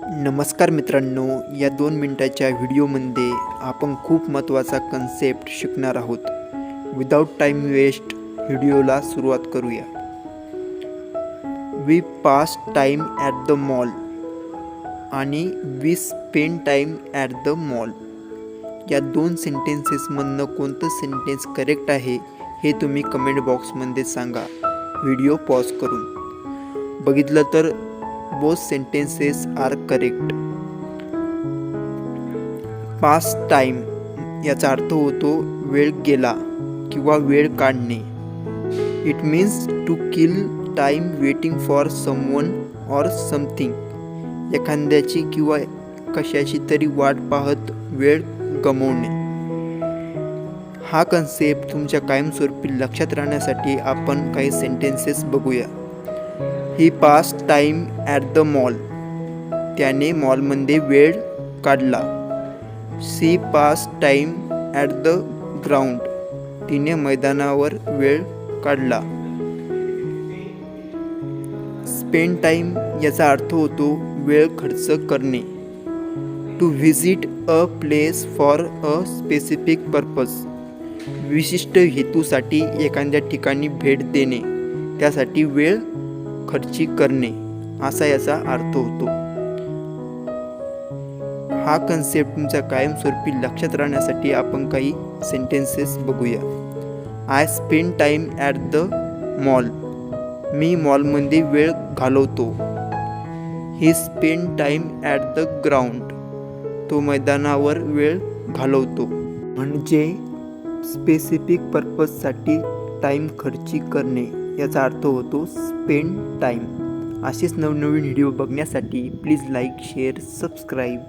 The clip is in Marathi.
नमस्कार मित्रांनो, या 2 मिनिटाच्या व्हिडिओमध्ये आपण खूप महत्त्वाचा कन्सेप्ट शिकणार आहोत. विदाउट टाईम वेस्ट व्हिडिओला सुरुवात करूया. We pass time at the mall आणि we spend time at the mall या 2 सेंटेन्सेसमधनं कोणतं सेंटेन्स करेक्ट आहे हे तुम्ही कमेंट बॉक्समध्ये सांगा व्हिडिओ पॉज करून. बघितलं तर both sentences are correct. Past time याचा अर्थ होतो वेळ गेला किंवा वेळ काढणे. It means to kill time waiting for someone or something. एखाद्याची किंवा कशाची तरी वाट पाहत वेळ गमावणे. हा कन्सेप्ट तुमच्या कायमस्वरूपी लक्षात राहण्यासाठी आपण काही सेंटेन्सेस बघूया. He pass time at the mall, त्याने मॉलमध्ये वेळ काढला. She pass time at the ground, तिने मैदानावर वेळ काढला. स्पेंड टाईम याचा अर्थ होतो वेळ खर्च करणे. To visit a place for a specific purpose, विशिष्ट हेतूसाठी एखाद्या ठिकाणी भेट देणे, त्यासाठी वेळ खर्ची करणे असा याचा अर्थ होतो. हा कन्सेप्ट तुमच्या कायमस्वरूपी लक्षात राहण्यासाठी आपण काही सेंटेन्सेस बघूया. I spend time at the mall, मी मॉलमध्ये वेळ घालवतो. He spend time at the ground, तो मैदानावर वेळ घालवतो. म्हणजे स्पेसिफिक पर्पजसाठी टाईम खर्ची करणे याचा अर्थ होतो स्पेंड टाईम. असेच नवनवीन व्हिडिओ बघण्यासाठी प्लीज लाईक, शेअर, सबस्क्राईब.